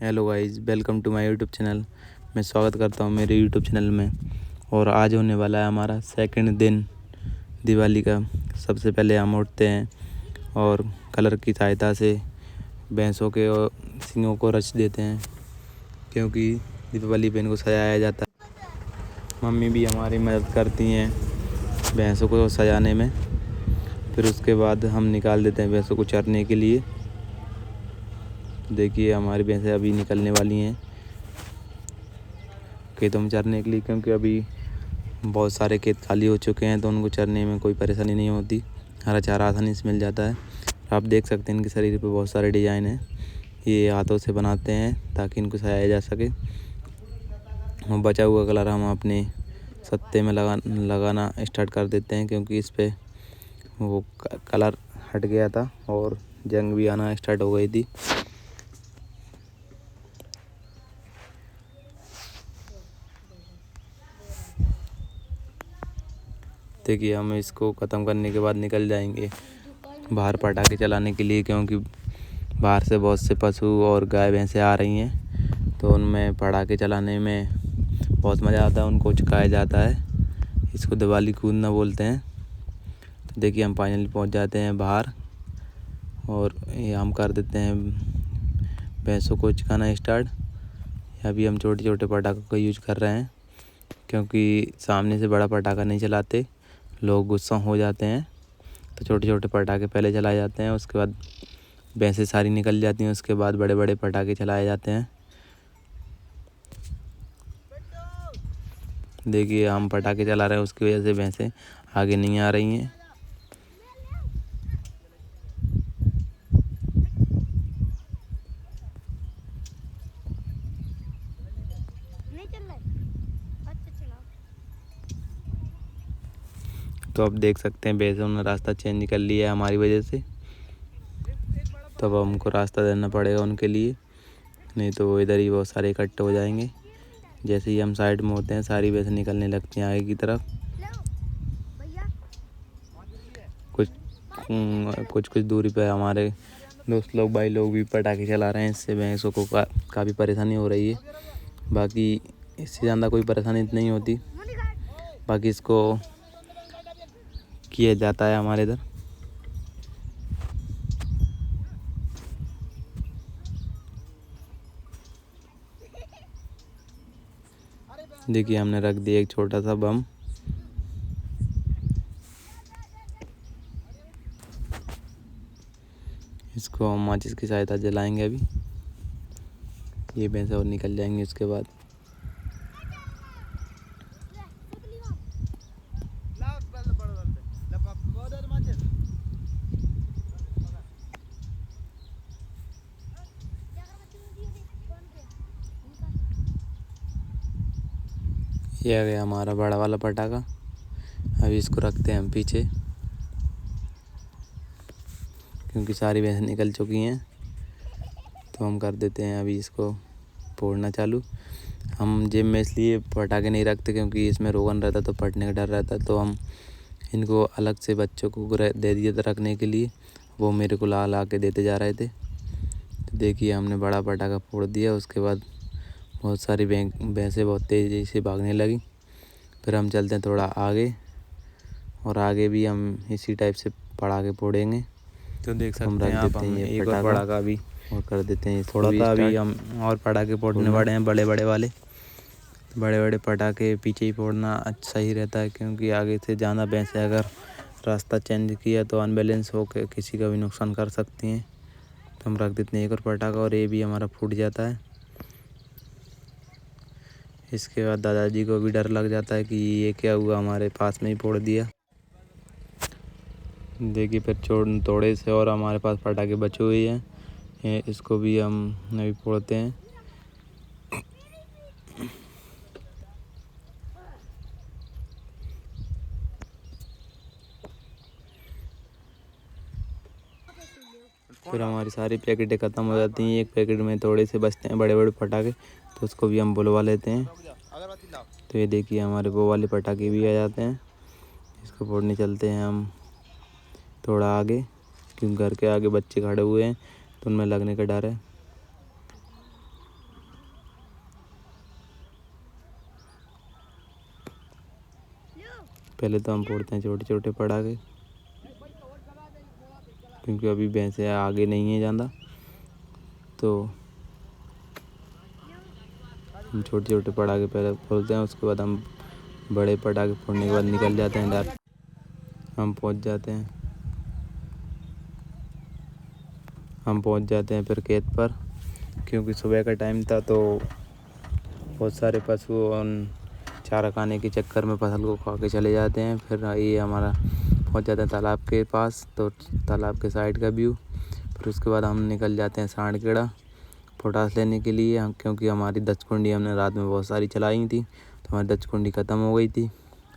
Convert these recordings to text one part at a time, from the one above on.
Hello guys, welcome to my YouTube channel. मैं स्वागत करता हूं मेरे यूट्यूब चैनल में। और आज होने वाला है हमारा सेकंड दिन दिवाली का। सबसे पहले हम उठते हैं और कलर की सहायता से भैंसों के और सींगों को रच देते हैं, क्योंकि दीपावली पे इनको सजाया जाता है। मम्मी भी हमारी मदद करती हैं भैंसों को सजाने में। फिर उसके बाद हम निकाल देते हैं भैंसों को चरने के लिए। देखिए हमारी भैंसें अभी निकलने वाली हैं खेतों में चरने के लिए, क्योंकि अभी बहुत सारे खेत खाली हो चुके हैं, तो उनको चरने में कोई परेशानी नहीं होती। हरा चारा आसानी से मिल जाता है। आप देख सकते हैं इनके शरीर पे बहुत सारे डिजाइन हैं। ये हाथों से बनाते हैं ताकि इनको सजाया जा सके। और बचा हुआ कलर हम अपने सत्ते में लगाना स्टार्ट कर देते हैं, क्योंकि इस पे वो कलर हट गया था और जंग भी आना स्टार्ट हो गई थी। देखिए हम इसको ख़त्म करने के बाद निकल जाएंगे बाहर पटाखे चलाने के लिए, क्योंकि बाहर से बहुत से पशु और गाय भैंसें आ रही हैं, तो उनमें पटाखे चलाने में बहुत मज़ा आता है। उनको चुकाया जाता है। इसको दिवाली कूदना बोलते हैं। तो देखिए हम फाइनली पहुंच जाते हैं बाहर और ये हम कर देते हैं भैंसों को चुकाना स्टार्ट। अभी हम छोटे छोटे पटाखों का यूज कर रहे हैं, क्योंकि सामने से बड़ा पटाखा नहीं चलाते, लोग गुस्सा हो जाते हैं। तो छोटे छोटे पटाखे पहले चलाए जाते हैं, उसके बाद भैंसें सारी निकल जाती हैं, उसके बाद बड़े बड़े पटाखे चलाए जाते हैं। देखिए हम पटाखे चला रहे हैं, उसकी वजह से भैंसें आगे नहीं आ रही हैं। तो अब देख सकते हैं भैंसों ने रास्ता चेंज कर लिया है हमारी वजह से। तो अब हमको रास्ता देना पड़ेगा उनके लिए, नहीं तो वो इधर ही बहुत सारे इकट्ठे हो जाएंगे। जैसे ही हम साइड में होते हैं सारी भैंसें निकलने लगती हैं आगे की तरफ। कुछ कुछ दूरी पे हमारे दोस्त लोग भाई लोग भी पटाखे चला रहे हैं। इससे भैंसों को काफ़ी परेशानी हो रही है। बाकी इससे ज़्यादा कोई परेशानी नहीं होती। बाकी इसको किया जाता है हमारे इधर। देखिए हमने रख दिया एक छोटा सा बम। इसको हम माचिस की सहायता जलाएंगे। अभी ये भैंसें और निकल जाएंगी उसके बाद। ये आ गया हमारा बड़ा वाला पटाखा। अभी इसको रखते हैं हम पीछे, क्योंकि सारी भैंसें निकल चुकी हैं। तो हम कर देते हैं अभी इसको फोड़ना चालू। हम जेब में इसलिए पटाखे नहीं रखते, क्योंकि इसमें रोगन रहता तो फटने का डर रहता। तो हम इनको अलग से बच्चों को दे दिए थे रखने के लिए। वो मेरे को ला ला के देते जा रहे थे। तो देखिए हमने बड़ा पटाखा फोड़ दिया। उसके बाद बहुत सारी भैंसें बहुत तेज़ी से भागने लगी। फिर हम चलते हैं थोड़ा आगे, और आगे भी हम इसी टाइप से पटाखे फोड़ेंगे। तो देख सकते हैं आप, हम एक और पटाखा भी और कर देते हैं थोड़ा सा। अभी हम और पटाखे फोड़ने वाले हैं बड़े बड़े वाले। बड़े बड़े पटाखे पीछे ही फोड़ना अच्छा ही रहता है, क्योंकि आगे से ज़्यादा भैंसें अगर रास्ता चेंज किया तो अनबैलेंस होकर किसी का भी नुकसान कर सकती हैं। तो हम रख देते हैं एक और पटाखा, और ये भी हमारा फूट जाता है। इसके बाद दादाजी को भी डर लग जाता है कि ये क्या हुआ, हमारे पास में ही फोड़ दिया। देखिए फिर थोड़े से और हमारे पास पटाखे बचे हुए हैं, इसको भी हम अभी फोड़ते हैं। फिर हमारी सारी पैकेटें ख़त्म हो जाती हैं। एक पैकेट में थोड़े से बचते हैं बड़े बड़े पटाखे, तो उसको भी हम बुलवा लेते हैं। तो ये देखिए हमारे वो वाले पटाखे भी आ जाते हैं। इसको फोड़ने चलते हैं हम थोड़ा आगे, क्योंकि घर के आगे बच्चे खड़े हुए हैं तो उनमें लगने का डर है। पहले तो हम फोड़ते हैं छोटे छोटे पटाखे, क्योंकि अभी भैंसे आगे नहीं है ज़्यादा, तो हम छोटे छोटे पटाखे पहले फोड़ते हैं। उसके बाद हम बड़े पटाखे फोड़ने के बाद निकल जाते हैं। डायरेक्ट हम पहुंच जाते हैं फिर खेत पर, क्योंकि सुबह का टाइम था तो बहुत सारे पशु चारा खाने के चक्कर में फसल को खा के चले जाते हैं। फिर ये हमारा पहुंच जाता है तालाब के पास, तो तालाब के साइड का व्यू। फिर उसके बाद हम निकल जाते हैं सांडखेड़ा पोटास लेने के लिए, क्योंकि हमारी 10 कुंडी हमने रात में बहुत सारी चलाई थी, तो हमारी 10 कुंडी ख़त्म हो गई थी।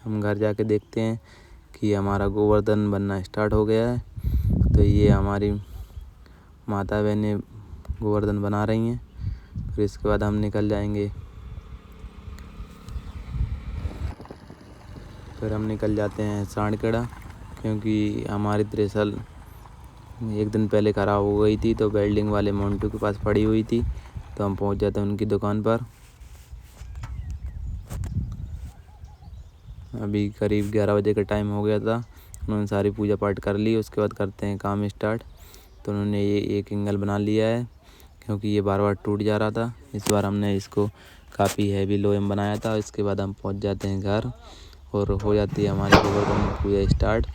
हम घर जाके देखते हैं कि हमारा गोवर्धन बनना स्टार्ट हो गया है। तो ये हमारी माता बहनें गोवर्धन बना रही हैं। फिर इसके बाद हम निकल जाएंगे, फिर हम निकल जाते हैं सांडखेड़ा, क्योंकि हमारी थ्रेशर एक दिन पहले ख़राब हो गई थी, तो वेल्डिंग वाले मोन्टू के पास पड़ी हुई थी। तो हम पहुंच जाते हैं उनकी दुकान पर। अभी करीब 11 बजे का टाइम हो गया था। उन्होंने सारी पूजा पाठ कर ली। उसके बाद करते हैं काम स्टार्ट। तो उन्होंने ये एक एंगल बना लिया है, क्योंकि ये बार बार टूट जा रहा था। इस बार हमने इसको काफ़ी हैवी लोहे बनाया था। इसके बाद हम पहुंच जाते हैं घर और हो जाती है हमारी गोवर्धन पूजा स्टार्ट।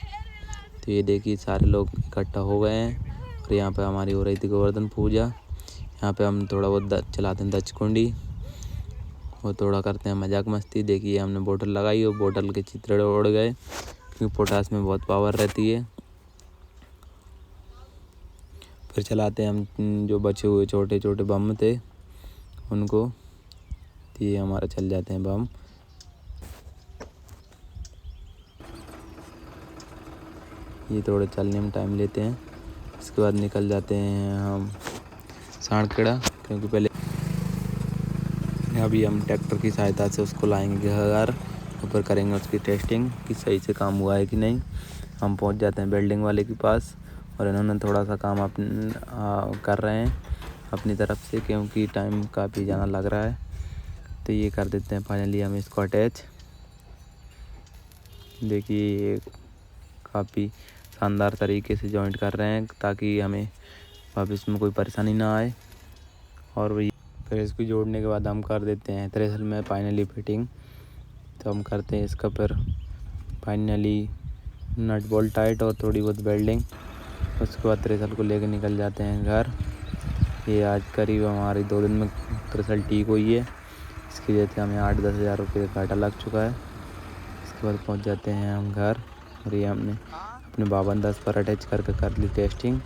तो ये देखिए सारे लोग इकट्ठा हो गए हैं और यहाँ पे हमारी हो रही थी गोवर्धन पूजा। यहाँ पे हम थोड़ा बहुत चलाते हैं 10 कुंडी और थोड़ा करते हैं मजाक मस्ती। देखिए हमने बोतल लगाई और बोतल के चित्र उड़ गए, क्योंकि पोटास में बहुत पावर रहती है। फिर चलाते हैं हम जो बचे हुए छोटे छोटे बम थे उनको, तो ये हमारा चल जाते हैं बम। ये थोड़े चलने में टाइम लेते हैं। इसके बाद निकल जाते हैं हम सांडखेड़ा, क्योंकि पहले अभी हम ट्रैक्टर की सहायता से उसको लाएंगे घर, ऊपर करेंगे उसकी टेस्टिंग कि सही से काम हुआ है कि नहीं। हम पहुंच जाते हैं वेल्डिंग वाले के पास और इन्होंने थोड़ा सा काम कर रहे हैं अपनी तरफ से, क्योंकि टाइम काफ़ी ज़्यादा लग रहा है। तो ये कर देते हैं फाइनली हम इसको अटैच। देखिए ये काफ़ी शानदार तरीके से जॉइंट कर रहे हैं, ताकि हमें भविष्य में कोई परेशानी ना आए। और वही फिर इसको जोड़ने के बाद हम कर देते हैं थ्रेशर में फाइनली फिटिंग। तो हम करते हैं इसका फिर फाइनली नट बोल्ट टाइट और थोड़ी बहुत वेल्डिंग। उसके बाद थ्रेशर को लेकर निकल जाते हैं घर। ये आज करीब हमारी 2 दिन में थ्रेशर ठीक हुई है। इसकी वजह से हमें 8-10 हज़ार रुपये का घाटा लग चुका है। इसके बाद पहुंच जाते हैं हम घर और ये हमने अपने 5210 पर अटैच करके कर ली टेस्टिंग,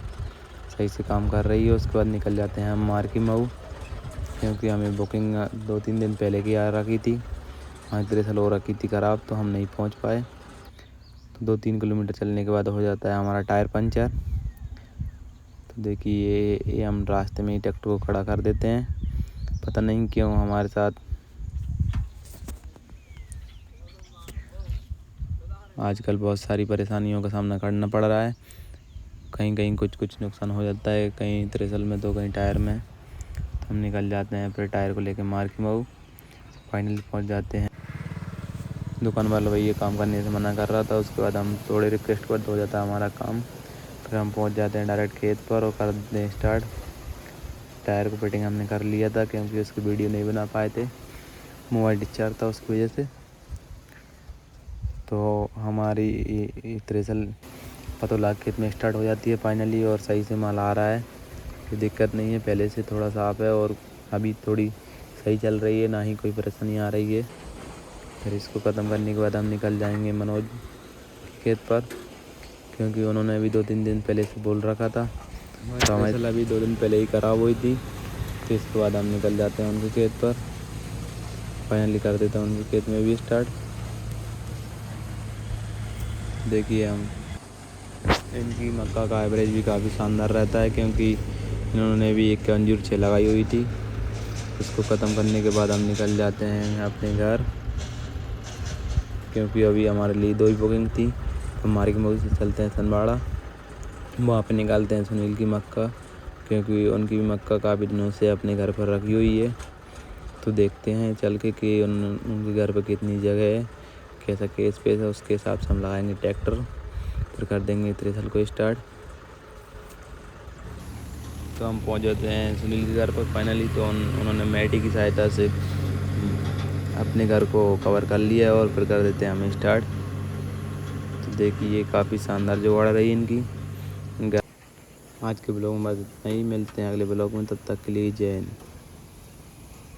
सही से काम कर रही है। उसके बाद निकल जाते हैं हम मार्की मऊ, क्योंकि हमें बुकिंग 2-3 दिन पहले की आ रखी थी। हमारी थ्रेशर हो रखी थी ख़राब, तो हम नहीं पहुंच पाए। तो 2-3 किलोमीटर चलने के बाद हो जाता है हमारा टायर पंचर। तो देखिए ये हम रास्ते में ही ट्रैक्टर को खड़ा कर देते हैं। पता नहीं क्यों हमारे साथ आजकल बहुत सारी परेशानियों का सामना करना पड़ रहा है। कहीं कहीं कुछ नुकसान हो जाता है, कहीं थ्रेशर में तो कहीं टायर में। तो हम निकल जाते हैं फिर टायर को लेकर मार्की मऊ। फाइनली पहुंच जाते हैं। दुकान वाला भाई ये काम करने से मना कर रहा था। उसके बाद हम थोड़े रिक्वेस्ट पर हो जाता है हमारा काम। फिर हम पहुंच जाते हैं डायरेक्ट खेत पर और कर देते हैं स्टार्ट। टायर को फिटिंग हमने कर लिया था, क्योंकि उसकी वीडियो नहीं बना पाए थे, मोबाइल डिस्चार्ज था उसकी वजह से। तो हमारी थ्रेशर पतोला खेत में स्टार्ट हो जाती है फाइनली, और सही से माल आ रहा है, कोई दिक्कत नहीं है। पहले से थोड़ा साफ है और अभी थोड़ी सही चल रही है, ना ही कोई परेशानी आ रही है। फिर इसको ख़त्म करने के बाद हम निकल जाएंगे मनोज के खेत पर, क्योंकि उन्होंने अभी 2-3 दिन पहले से बोल रखा था। तो हमारी अभी 2 दिन पहले ही ख़राब हुई थी। तो इसके बाद हम निकल जाते हैं उनके खेत पर, फाइनली कर देते हैं उनके खेत में भी स्टार्ट। देखिए हम इनकी मक्का का एवरेज भी काफ़ी शानदार रहता है, क्योंकि इन्होंने भी एक अंजूर 6 लगाई हुई थी। उसको ख़त्म करने के बाद हम निकल जाते हैं अपने घर, क्योंकि अभी हमारे लिए 2 ही बुकिंग थी। हम मार्की मऊ से चलते हैं सनबाड़ा, वहाँ पे निकालते हैं सुनील की मक्का, क्योंकि उनकी भी मक्का काफ़ी दिनों से अपने घर पर रखी हुई है। तो देखते हैं चल के कि उनके घर पर कितनी जगह है, कैसा केस पेस है उसके हिसाब से हम लगाएंगे ट्रैक्टर, फिर कर देंगे थ्रेशर को स्टार्ट। तो हम पहुंच जाते हैं सुनील के घर पर फाइनली। तो उन्होंने मैटी की सहायता से अपने घर को कवर कर लिया और फिर कर देते हैं हम स्टार्ट। तो देखिए काफ़ी शानदार जुगाड़ रही इनकी। आज के ब्लॉग में बस इतना ही, मिलते हैं अगले ब्लॉग में, तब तक के लिए जय हिंद।